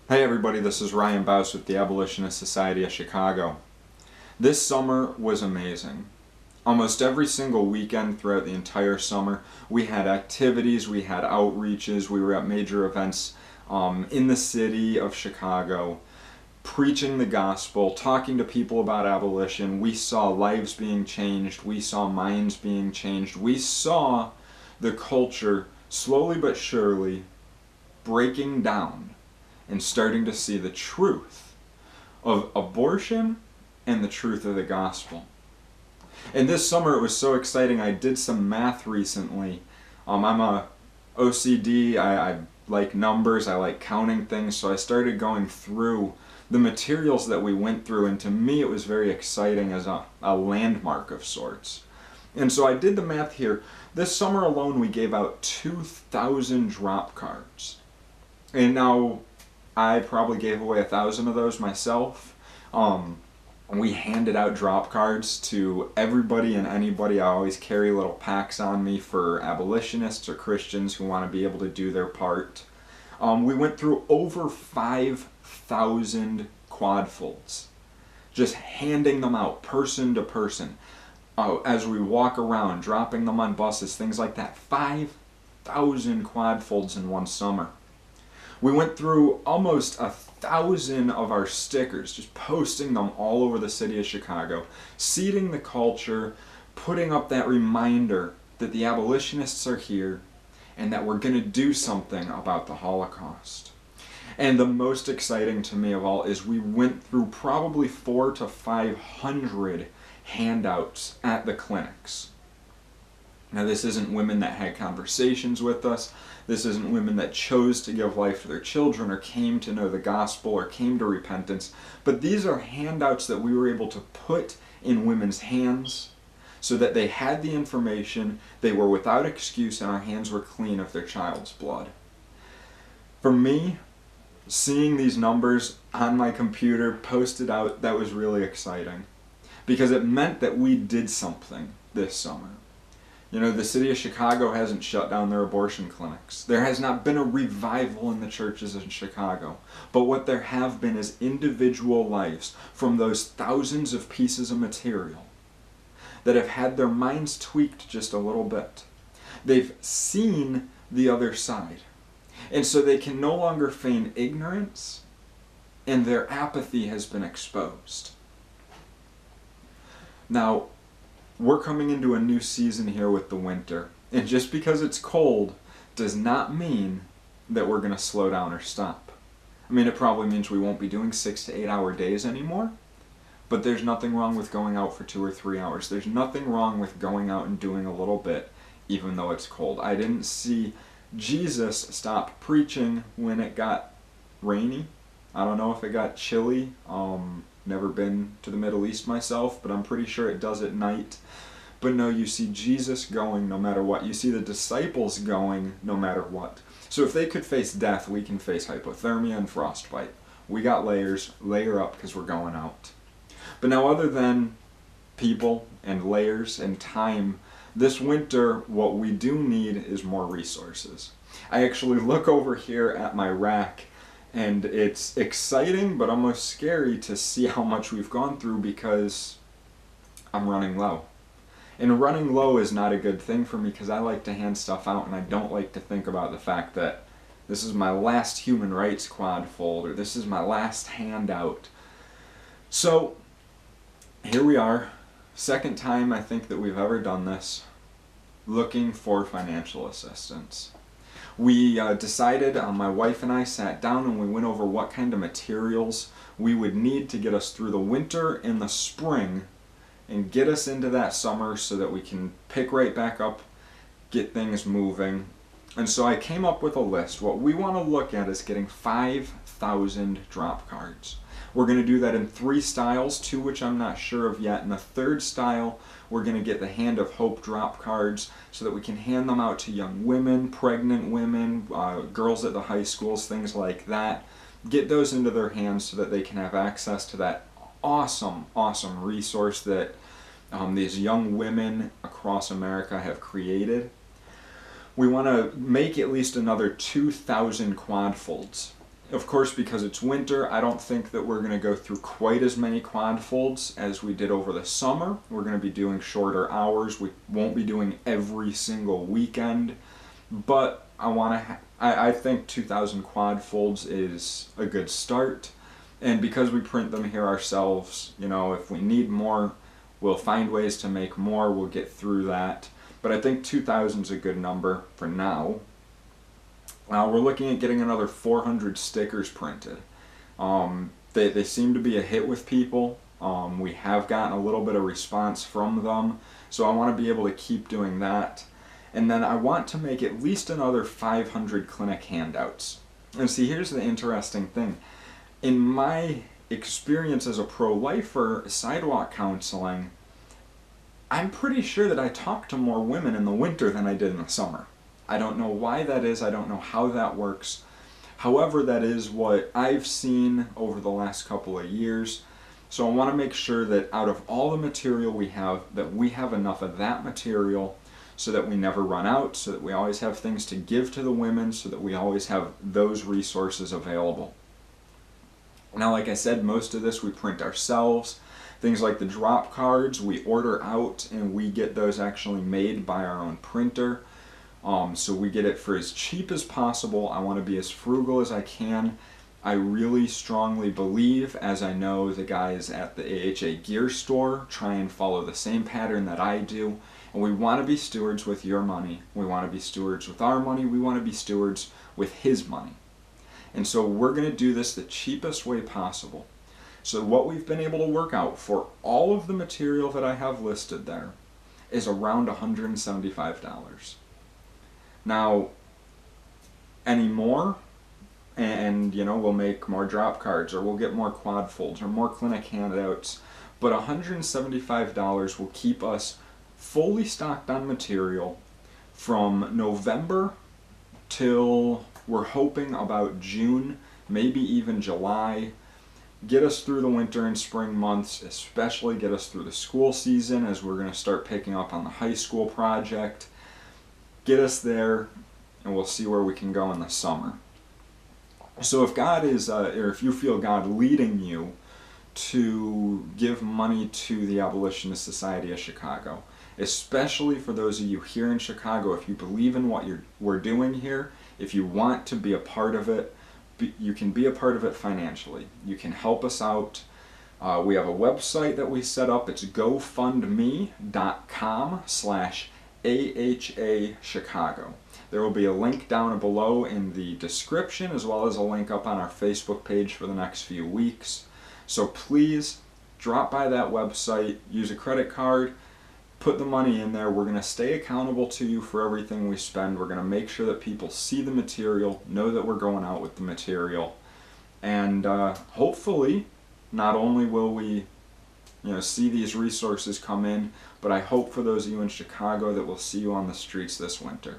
Hey everybody, this is Ryan Bouse with the Abolitionist Society of Chicago. This summer was amazing. Almost every single weekend throughout the entire summer, we had activities, we had outreaches, we were at major events in the city of Chicago, preaching the gospel, talking to people about abolition. We saw lives being changed, we saw minds being changed, we saw the culture slowly but surely breaking down and starting to see the truth of abortion and the truth of the gospel. And this summer it was so exciting. I did some math recently. I'm a OCD, I like numbers, I like counting things, so I started going through the materials that we went through, and to me it was very exciting as a landmark of sorts. And so I did the math here. This summer alone we gave out 2,000 drop cards. And now I probably gave away 1,000 of those myself. We handed out drop cards to everybody and anybody. I always carry little packs on me for abolitionists or Christians who want to be able to do their part. We went through over 5,000 quadfolds, just handing them out person to person. As we walk around, dropping them on buses, things like that. 5,000 quadfolds in one summer. We went through almost 1,000 of our stickers, just posting them all over the city of Chicago, seeding the culture, putting up that reminder that the abolitionists are here and that we're going to do something about the Holocaust. And the most exciting to me of all is we went through probably 400 to 500 handouts at the clinics. Now, this isn't women that had conversations with us. This isn't women that chose to give life to their children or came to know the gospel or came to repentance. But these are handouts that we were able to put in women's hands so that they had the information, they were without excuse, and our hands were clean of their child's blood. For me, seeing these numbers on my computer posted out, that was really exciting, because it meant that we did something this summer. You know, the city of Chicago hasn't shut down their abortion clinics. There has not been a revival in the churches in Chicago. But what there have been is individual lives from those thousands of pieces of material that have had their minds tweaked just a little bit. They've seen the other side. And so they can no longer feign ignorance, and their apathy has been exposed. Now, we're coming into a new season here with the winter, and just because it's cold does not mean that we're going to slow down or stop. I mean, it probably means we won't be doing 6 to 8 hour days anymore, but there's nothing wrong with going out for 2 or 3 hours. There's nothing wrong with going out and doing a little bit, even though it's cold. I didn't see Jesus stop preaching when it got rainy. I don't know if it got chilly. Never been to the Middle East myself, but I'm pretty sure it does at night. But no, you see Jesus going no matter what. You see the disciples going no matter what. So if they could face death, we can face hypothermia and frostbite. We got layers, layer up because we're going out. But now, other than people and layers and time, this winter what we do need is more resources. I actually look over here at my rack, and it's exciting but almost scary to see how much we've gone through because I'm running low. And running low is not a good thing for me because I like to hand stuff out, and I don't like to think about the fact that this is my last human rights quadfold or this is my last handout. So here we are, second time I think that we've ever done this, looking for financial assistance. We decided, my wife and I sat down and we went over what kind of materials we would need to get us through the winter and the spring and get us into that summer so that we can pick right back up, get things moving. And so I came up with a list. What we want to look at is getting 5,000 drop cards. We're going to do that in 3 styles, 2 which I'm not sure of yet. In the 3rd style, we're going to get the Hand of Hope drop cards so that we can hand them out to young women, pregnant women, girls at the high schools, things like that. Get those into their hands so that they can have access to that awesome, awesome resource that these young women across America have created. We want to make at least another 2,000 quadfolds. Of course, because it's winter, I don't think that we're going to go through quite as many quad folds as we did over the summer. We're going to be doing shorter hours. We won't be doing every single weekend, but I think 2,000 quad folds is a good start. And because we print them here ourselves, if we need more, we'll find ways to make more. We'll get through that. But I think 2,000 is a good number for now. We're looking at getting another 400 stickers printed. They seem to be a hit with people. We have gotten a little bit of response from them, so I want to be able to keep doing that. And then I want to make at least another 500 clinic handouts. And see, here's the interesting thing. In my experience as a pro-lifer sidewalk counseling, I'm pretty sure that I talk to more women in the winter than I did in the summer. I don't know why that is. I don't know how that works. However, that is what I've seen over the last couple of years. So I want to make sure that out of all the material we have, that we have enough of that material so that we never run out, so that we always have things to give to the women, so that we always have those resources available. Now, like I said, most of this we print ourselves. Things like the drop cards, we order out and we get those actually made by our own printer. So we get it for as cheap as possible. I want to be as frugal as I can. I really strongly believe, as I know the guys at the AHA gear store try and follow the same pattern that I do. And we want to be stewards with your money. We want to be stewards with our money. We want to be stewards with his money. And so we're going to do this the cheapest way possible. So what we've been able to work out for all of the material that I have listed there is around $175. Now, any more, and we'll make more drop cards, or we'll get more quad folds, or more clinic handouts, but $175 will keep us fully stocked on material from November till we're hoping about June, maybe even July. Get us through the winter and spring months, especially get us through the school season as we're going to start picking up on the high school project. Get us there, and we'll see where we can go in the summer. So if God is, or if you feel God leading you to give money to the Abolitionist Society of Chicago, especially for those of you here in Chicago, if you believe in what we're doing here, if you want to be a part of it, you can be a part of it financially. You can help us out. We have a website that we set up. It's gofundme.com/AHA Chicago. There will be a link down below in the description, as well as a link up on our Facebook page for the next few weeks. So please drop by that website, use a credit card, put the money in there. We're going to stay accountable to you for everything we spend. We're going to make sure that people see the material, know that we're going out with the material, and hopefully not only will we see these resources come in, but I hope for those of you in Chicago that we'll see you on the streets this winter.